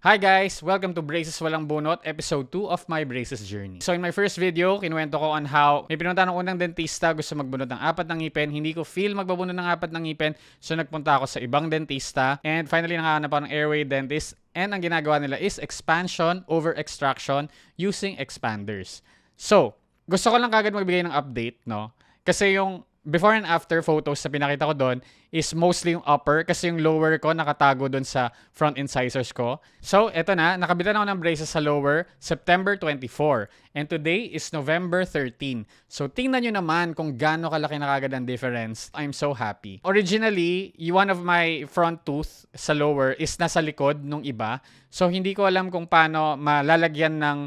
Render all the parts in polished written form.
Hi guys! Welcome to Braces Walang Bunot, episode 2 of my braces journey. So in my first video, kinuwento ko on how may pinunta ng unang dentista, gusto magbunot ng 4 ng ngipin. Hindi ko feel magbabunot ng 4 ng ngipin, so nagpunta ako sa ibang dentista. And finally, nakahanap ako ng airway dentist. And ang ginagawa nila is expansion over extraction using expanders. So, gusto ko lang kagad magbigay ng update, no? Kasi yung before and after photos na pinakita ko doon is mostly yung upper kasi yung lower ko nakatago doon sa front incisors ko. So, eto na. Nakabitan ako ng braces sa lower September 24. And today is November 13. So, tingnan nyo naman kung gaano kalaki na kagad ang difference. I'm so happy. Originally, one of my front tooth sa lower is nasa likod nung iba. So, hindi ko alam kung paano malalagyan ng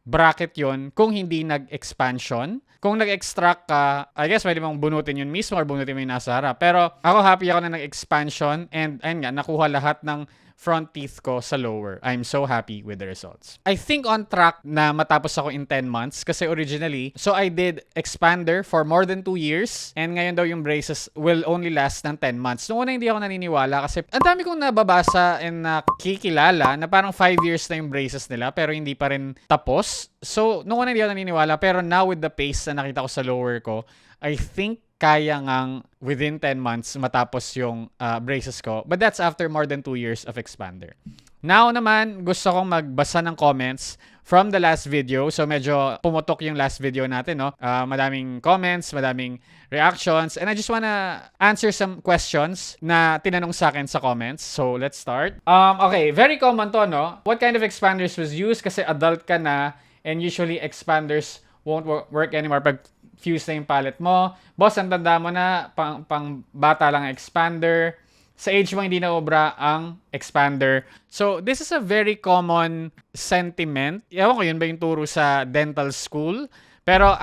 bracket yon kung hindi nag-expansion. Kung nag-extract ka, I guess pwede mong bunutin yun mismo or bunutin mo yung nasa harap. Pero ako happy ako na nag-expansion and ayun nga, nakuha lahat ng front teeth ko sa lower. I'm so happy with the results. I think on track na matapos ako in 10 months kasi originally, so I did expander for more than 2 years and ngayon daw yung braces will only last ng 10 months. Noong una hindi ako naniniwala kasi ang dami kong nababasa and nakikilala na parang 5 years na yung braces nila pero hindi pa rin tapos. So, noong una hindi ako naniniwala pero now with the pace na nakita ko sa lower ko, I think kaya ngang within 10 months matapos yung braces ko. But that's after more than 2 years of expander. Now naman, gusto kong magbasa ng comments from the last video. So medyo pumutok yung last video natin, no? Madaming comments, madaming reactions. And I just wanna answer some questions na tinanong sa akin sa comments. So let's start. Okay, very common to, no? What kind of expanders was used? Kasi adult ka na and usually expanders won't work anymore pag fuse na yung palate mo. Boss, ang tanda mo na, pang bata lang ang expander. Sa age mo, hindi na obra ang expander. So, this is a very common sentiment. Ewan ko, yun ba yung turo sa dental school? Pero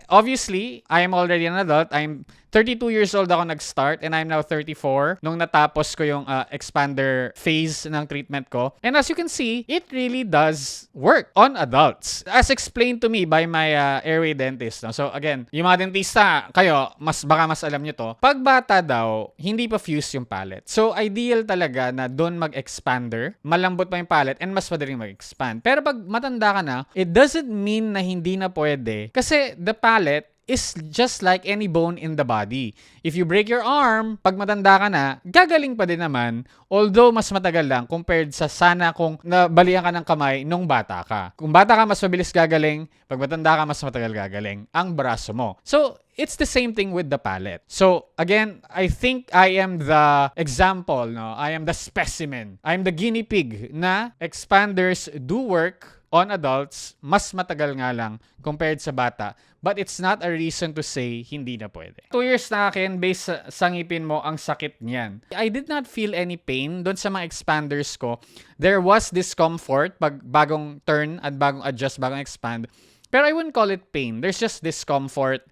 obviously, I am already an adult. I'm 32 years old ako nag-start and I'm now 34 nung natapos ko yung expander phase ng treatment ko. And as you can see, it really does work on adults. As explained to me by my airway dentist. No? So again, yung mga dentista, kayo, baka mas alam nyo to. Pag bata daw, hindi pa fuse yung palate. So ideal talaga na doon mag-expander, malambot pa yung palate and mas madaling mag-expand. Pero pag matanda ka na, it doesn't mean na hindi na pwede. Kasi the palate is just like any bone in the body. If you break your arm, pag matanda ka na, gagaling pa din naman, although mas matagal lang compared sa sana kung nabalian ka ng kamay nung bata ka. Kung bata ka, mas mabilis gagaling. Pag matanda ka, mas matagal gagaling ang braso mo. So, it's the same thing with the palate. So, again, I think I am the example, no? I am the specimen. I'm the guinea pig na expanders do work on adults, mas matagal nga lang compared sa bata. But it's not a reason to say hindi na pwede. 2 years na akin, based sa ngipin mo, ang sakit niyan. I did not feel any pain doon sa mga expanders ko. There was discomfort pag bagong turn at bagong adjust, bagong expand. Pero I wouldn't call it pain. There's just discomfort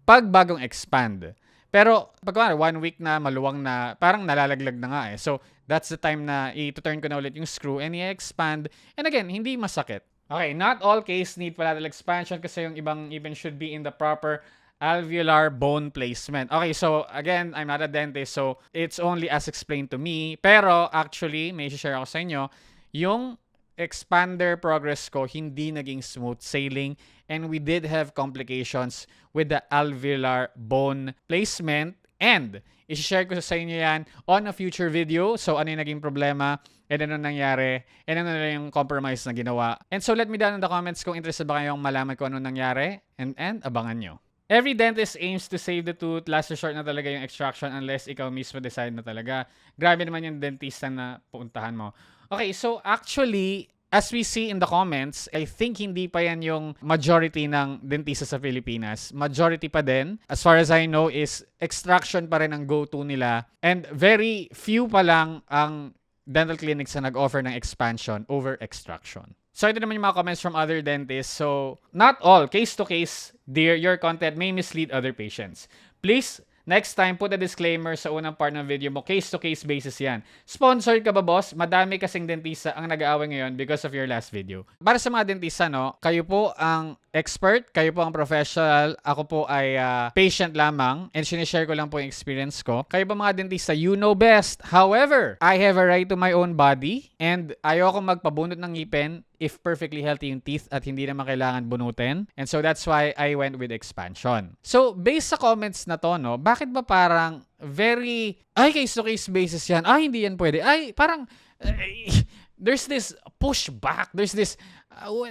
pag bagong expand. Pero pag 1 week na, maluwang na, parang nalalaglag na nga eh. So, that's the time na i-turn ko na ulit yung screw and i-expand. And again, hindi masakit. Okay, not all case need palatal expansion kasi yung ibang even should be in the proper alveolar bone placement. Okay, so again, I'm not a dentist, so it's only as explained to me. Pero actually, may share ako sa inyo, yung expander progress ko hindi naging smooth sailing and we did have complications with the alveolar bone placement and i-share ko sa inyo yan on a future video. So ano yung naging problema and ano nangyari and ano na yung compromise na ginawa. And so let me down in the comments kung interested ba kayong malaman kung ano nangyari and abangan nyo. Every dentist aims to save the tooth. Last resort na talaga yung extraction unless ikaw mismo decide na talaga. Grabe naman yung dentista na puntahan mo. Okay, so actually, as we see in the comments, I think hindi pa yan yung majority ng dentista sa Pilipinas. Majority pa din, as far as I know, is extraction pa rin ang go-to nila. And very few pa lang ang dental clinics na nag-offer ng expansion over extraction. So ito naman yung mga comments from other dentists. So not all, case to case, dear, your content may mislead other patients. Please, next time, put a disclaimer sa unang part ng video mo. Case-to-case basis yan. Sponsored ka ba, boss? Madami kasing dentista ang nag-aaway ngayon because of your last video. Para sa mga dentista, no, kayo po ang expert, kayo po ang professional, ako po ay patient lamang and sinishare ko lang po yung experience ko. Kayo po mga dentista, you know best. However, I have a right to my own body and ayoko magpabunot ng ngipin if perfectly healthy yung teeth at hindi naman kailangan bunutin. And so that's why I went with expansion. So, based sa comments na to, no, bakit ba parang very, case-to-case basis yan, hindi yan pwede. Parang, there's this pushback, there's this,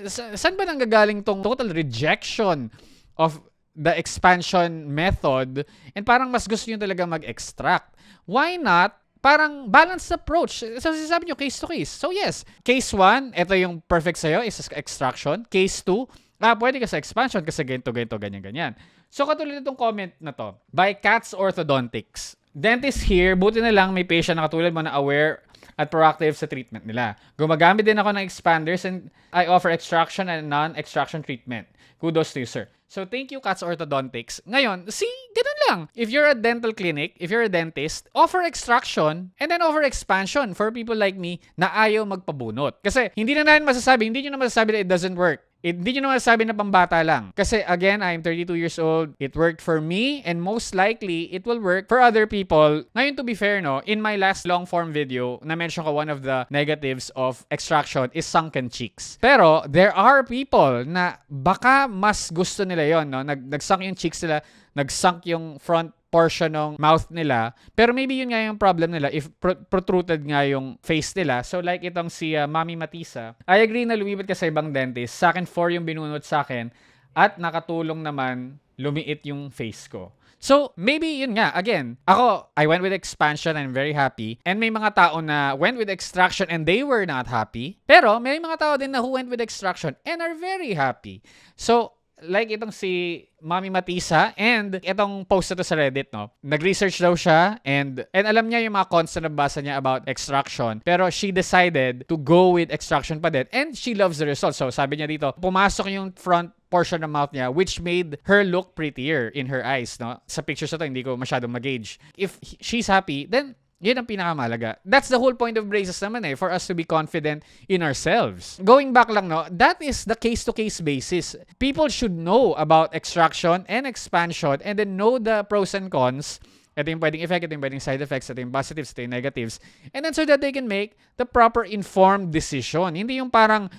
saan ba nanggagaling tong total rejection of the expansion method and parang mas gusto nyo talaga mag-extract? Why not parang balanced approach? So, sinasabi nyo case to case. So, yes, case 1, ito yung perfect sa'yo, is extraction. Case 2, pwede ka sa expansion kasi ganito, ganyan. So, katulad itong comment na to, by Cats Orthodontics. Dentist here, buti na lang may patient na katulad mo na aware at proactive sa treatment nila. Gumagamit din ako ng expanders and I offer extraction and non-extraction treatment. Kudos to you, sir. So, thank you, Cats Orthodontics. Ngayon, ganun lang. If you're a dental clinic, if you're a dentist, offer extraction and then offer expansion for people like me na ayaw magpabunot. Kasi, hindi nyo na masasabi na it doesn't work. Hindi nyo naman sabi na pambata lang. Kasi again, I'm 32 years old. It worked for me and most likely, it will work for other people. Ngayon, to be fair, no, in my last long-form video, na-mention ko one of the negatives of extraction is sunken cheeks. Pero, there are people na baka mas gusto nila yon, no? Nag-sunk yung cheeks nila, nag-sunk yung front portion ng mouth nila. Pero maybe yun nga yung problem nila if protruded nga yung face nila. So like itong si Mami Matisa, I agree na lumipat ka sa ibang dentist. Sa akin 4 yung binunot sa akin at nakatulong naman lumiit yung face ko. So, maybe yun nga. Again, ako, I went with expansion and I'm very happy. And may mga tao na went with extraction and they were not happy. Pero may mga tao din na who went with extraction and are very happy. So, like itong si Mami Matisa and itong post na to sa Reddit, no? Nag-research daw siya and alam niya yung mga cons na nabasa niya about extraction. Pero she decided to go with extraction pa din and she loves the results. So sabi niya dito, pumasok yung front portion ng mouth niya which made her look prettier in her eyes, no? Sa pictures na to, hindi ko masyadong mag-gauge. If she's happy, then yun ang pinakamalaga. That's the whole point of braces naman for us to be confident in ourselves. Going back lang, no, that is the case-to-case basis. People should know about extraction and expansion and then know the pros and cons. Ito yung pwedeng effect, ito yung pwedeng side effects, ito yung positives, ito yung negatives. And then so that they can make the proper informed decision. Hindi yung parang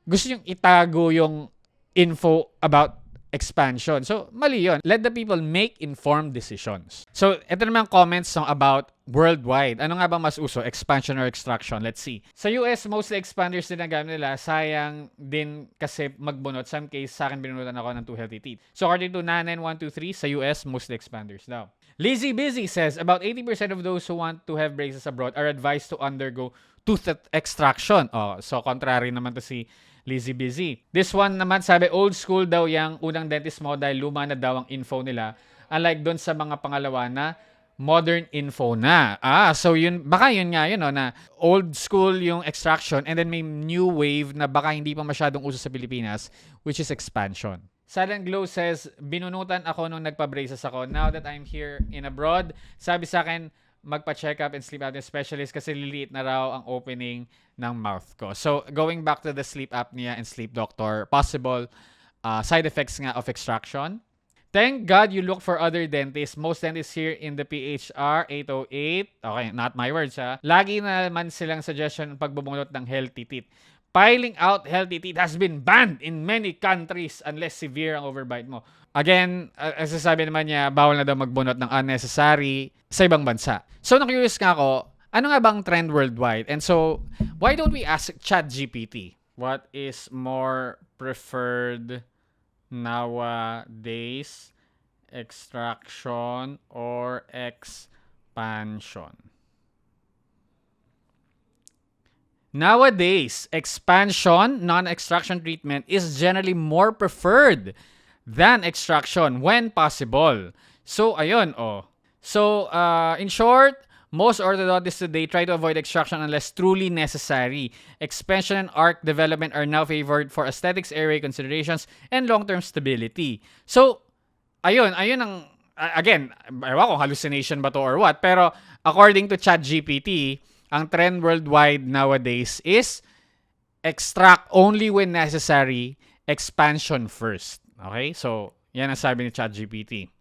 gusto yung itago yung info about expansion. So, mali yun. Let the people make informed decisions. So, ito naman comments about worldwide. Ano nga ba mas uso? Expansion or extraction? Let's see. Sa US, mostly expanders din ang gamit nila. Sayang din kasi magbunot. Some case, sa akin binunutan ako ng 2 healthy teeth. So, according to Nanen123, sa US, mostly expanders daw. Lizzy Busy says, about 80% of those who want to have braces abroad are advised to undergo tooth extraction. So, contrary naman to si Lizzy Busy. This one naman sabi, old school daw yung unang dentist mo dahil luma na daw ang info nila. Unlike doon sa mga pangalawa na modern info na. So yun, baka yun nga yun, no, na old school yung extraction and then may new wave na baka hindi pa masyadong uso sa Pilipinas, which is expansion. Silent Glow says, binunutan ako nung nagpa-braces ako. Now that I'm here in abroad, sabi sa akin, magpa-check up and sleep apnea specialist kasi liliit na raw ang opening ng mouth ko. So, going back to the sleep apnea and sleep doctor, possible side effects nga of extraction. Thank God you look for other dentists. Most dentists here in the PHR 808, okay, not my words lagi na naman silang suggestion pagbubunot ng healthy teeth. Piling out healthy teeth has been banned in many countries unless severe ang overbite mo. Again, as sabi naman niya, bawal na daw magbunot ng unnecessary sa ibang bansa. So, na-curious nga ako, ano nga bang trend worldwide? And so, why don't we ask ChatGPT? What is more preferred nowadays? Extraction or expansion? Nowadays, expansion, non-extraction treatment is generally more preferred than extraction when possible. So, ayun, So, in short, most orthodontists today try to avoid extraction unless truly necessary. Expansion and arch development are now favored for aesthetics, airway considerations, and long-term stability. So, ayun ang, again, ewan kung hallucination ba to or what, pero according to ChatGPT, ang trend worldwide nowadays is extract only when necessary expansion first. Okay? So, yan ang sabi ni ChatGPT.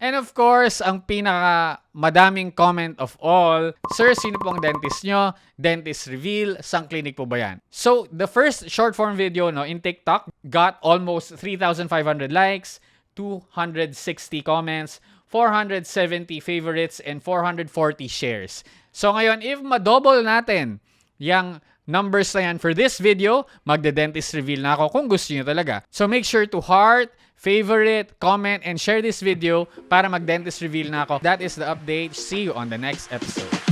And of course, ang pinaka madaming comment of all, Sir, sino po ang dentist nyo? Dentist reveal, sang clinic po ba yan? So, the first short form video in TikTok got almost 3,500 likes, 260 comments, 470 favorites, and 440 shares. So ngayon, if ma-double natin yung numbers na yan for this video, magde-dentist reveal na ako kung gusto nyo talaga. So make sure to heart, favorite, comment, and share this video para mag-dentist reveal na ako. That is the update. See you on the next episode.